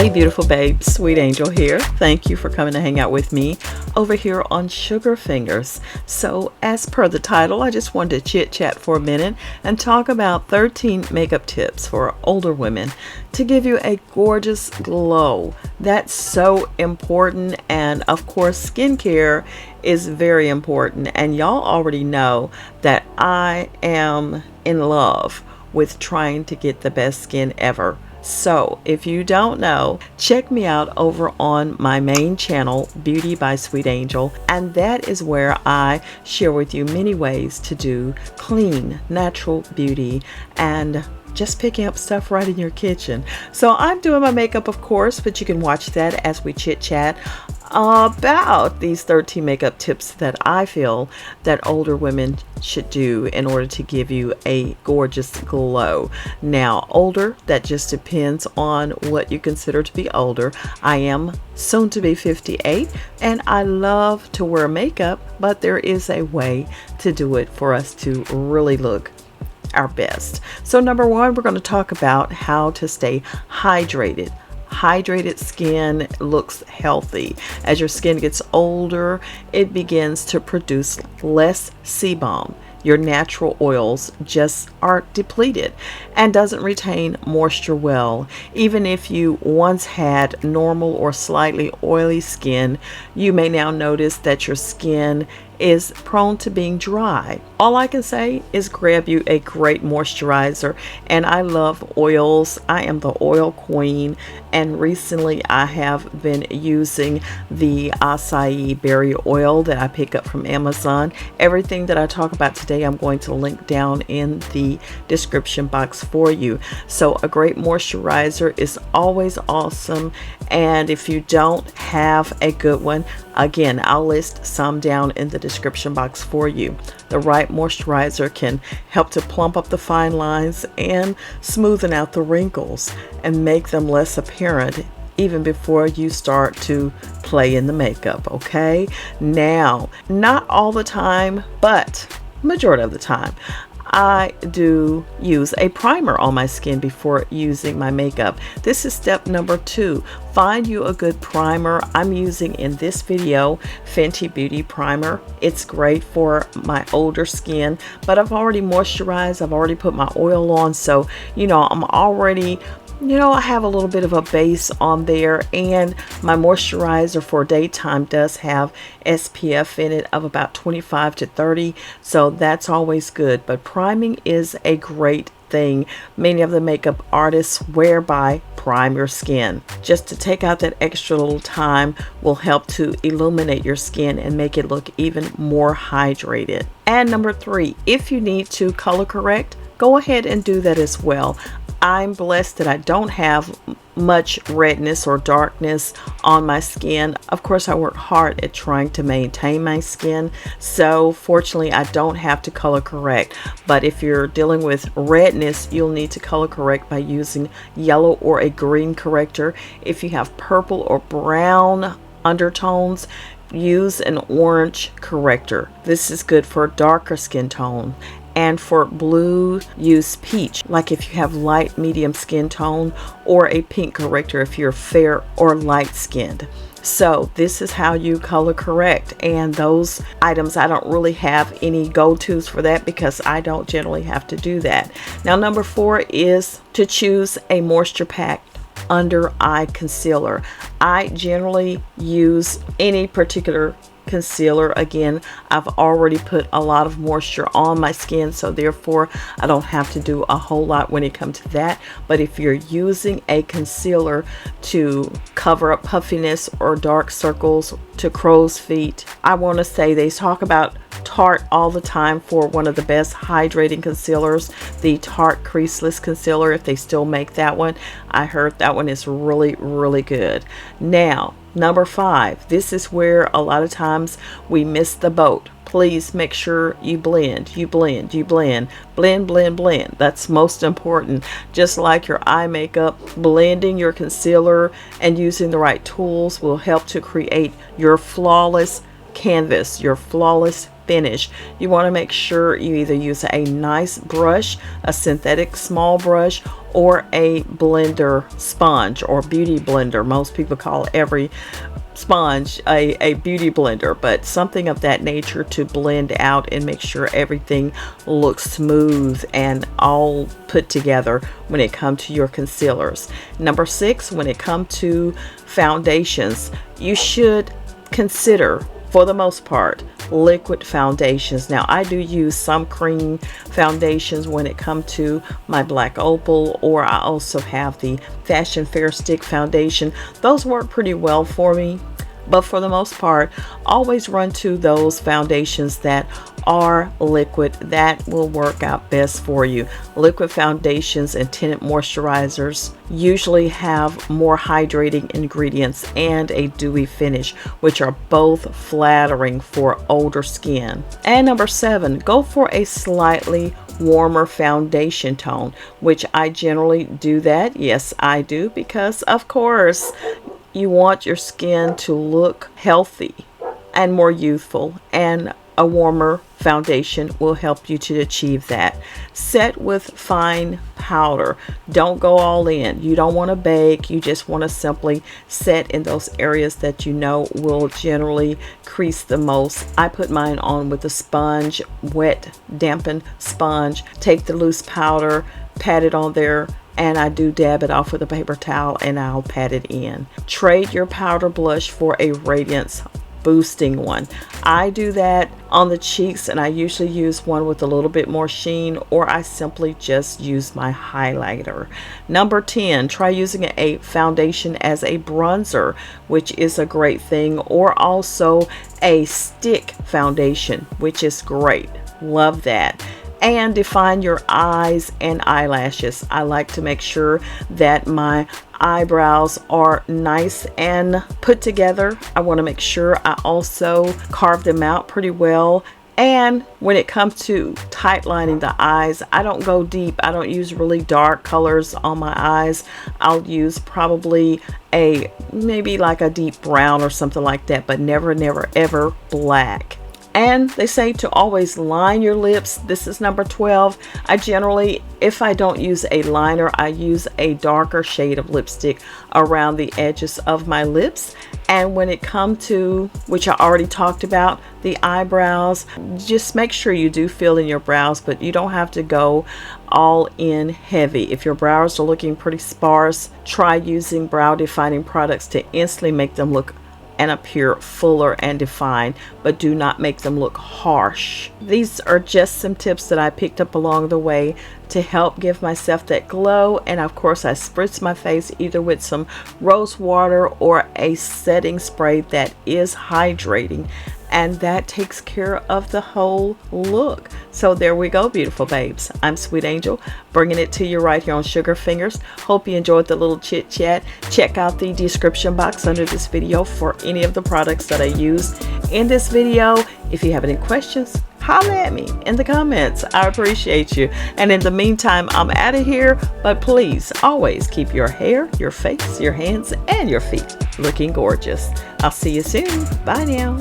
Hey beautiful babe, Sweet Angel here. Thank you for coming to hang out with me over here on Sugar Fingers. So as per the title, I just wanted to chit chat for a minute and talk about 13 makeup tips for older women to give you a gorgeous glow. That's so important, and of course skincare is very important, and y'all already know that I am in love with trying to get the best skin ever. So if you don't know, check me out over on my main channel, Beauty by Sweet Angel, and that is where I share with you many ways to do clean, natural beauty and just picking up stuff right in your kitchen. So I'm doing my makeup, of course, but you can watch that as we chit chat about these 13 makeup tips that I feel that older women should do in order to give you a gorgeous glow. Now, older, that just depends on what you consider to be older. I am soon to be 58 and I love to wear makeup, but there is a way to do it for us to really look our best. So number one, we're going to talk about how to stay hydrated. Hydrated skin looks healthy. As your skin gets older, it begins to produce less sebum. Your natural oils just are depleted and doesn't retain moisture well. Even if you once had normal or slightly oily skin, you may now notice that your skin is prone to being dry. All I can say is grab you a great moisturizer, and I love oils. I am the oil queen, and recently I have been using the acai berry oil that I pick up from Amazon. Everything that I talk about today I'm going to link down in the description box for you. So a great moisturizer is always awesome, and if you don't have a good one, again, I'll list some down in the description box for you. The right moisturizer can help to plump up the fine lines and smoothen out the wrinkles and make them less apparent even before you start to play in the makeup, okay? Now, not all the time, but majority of the time, I do use a primer on my skin before using my makeup. This is step number 2. Find you a good primer. I'm using in this video Fenty Beauty Primer. It's great for my older skin, but I've already moisturized. I've already put my oil on, so I'm already I have a little bit of a base on there, and my moisturizer for daytime does have SPF in it of about 25 to 30, so that's always good. But priming is a great thing. Many of the makeup artists wear by prime your skin. Just to take out that extra little time will help to illuminate your skin and make it look even more hydrated. And number 3, if you need to color correct, go ahead and do that as well. I'm blessed that I don't have much redness or darkness on my skin. Of course, I work hard at trying to maintain my skin, so fortunately I don't have to color correct. But if you're dealing with redness, you'll need to color correct by using yellow or a green corrector. If you have purple or brown undertones, use an orange corrector. This is good for a darker skin tone. And for blue, use peach, like if you have light medium skin tone, or a pink corrector if you're fair or light skinned. So this is how you color correct, and those items I don't really have any go-tos for that because I don't generally have to do that. Now number 4 is to choose a moisture packed under eye concealer. I generally use any particular concealer. Again, I've already put a lot of moisture on my skin, so therefore I don't have to do a whole lot when it comes to that. But if you're using a concealer to cover up puffiness or dark circles to crow's feet, I want to say they talk about Tarte all the time for one of the best hydrating concealers, the Tarte Creaseless Concealer, if they still make that one. I heard that one is really, really good. Now, number 5, this is where a lot of times we miss the boat. Please make sure you blend. Blend. That's most important. Just like your eye makeup, blending your concealer and using the right tools will help to create your flawless canvas, your flawless finish, you want to make sure you either use a nice brush, a synthetic small brush, or a blender sponge or beauty blender. Most people call every sponge a beauty blender, but something of that nature to blend out and make sure everything looks smooth and all put together when it comes to your concealers. Number 6, when it comes to foundations, you should consider, for the most part, liquid foundations. Now, I do use some cream foundations when it comes to my black opal, or I also have the Fashion Fair stick foundation. Those work pretty well for me, but for the most part, always run to those foundations that are liquid. That will work out best for you. Liquid foundations and tinted moisturizers usually have more hydrating ingredients and a dewy finish, which are both flattering for older skin. And number 7, go for a slightly warmer foundation tone, which I generally do that. Yes, I do, because of course you want your skin to look healthy and more youthful, and a warmer foundation will help you to achieve that. Set with fine powder. Don't go all in. You don't want to bake. You just want to simply set in those areas that you know will generally crease the most. I put mine on with a sponge, wet, dampened sponge. Take the loose powder, pat it on there, and I do dab it off with a paper towel, and I'll pat it in. Trade your powder blush for a radiance boosting one. I do that on the cheeks, and I usually use one with a little bit more sheen, or I simply just use my highlighter. Number 10, try using a foundation as a bronzer, which is a great thing, or also a stick foundation, which is great. Love that. And define your eyes and eyelashes. I like to make sure that my eyebrows are nice and put together. I want to make sure I also carve them out pretty well. And when it comes to tight lining the eyes, I don't go deep. I don't use really dark colors on my eyes. I'll use probably maybe like a deep brown or something like that, but never ever black. And they say to always line your lips. This is number 12. I generally, if I don't use a liner, I use a darker shade of lipstick around the edges of my lips. And when it comes to, which I already talked about, the eyebrows, just make sure you do fill in your brows, but you don't have to go all in heavy. If your brows are looking pretty sparse, try using brow defining products to instantly make them look and appear fuller and defined, but do not make them look harsh. These are just some tips that I picked up along the way to help give myself that glow. And of course, I spritz my face either with some rose water or a setting spray that is hydrating, and that takes care of the whole look. So there we go, beautiful babes. I'm Sweet Angel, bringing it to you right here on Sugar Fingers. Hope you enjoyed the little chit chat. Check out the description box under this video for any of the products that I used in this video. If you have any questions, holla at me in the comments. I appreciate you. And in the meantime, I'm out of here, but please always keep your hair, your face, your hands, and your feet looking gorgeous. I'll see you soon. Bye now.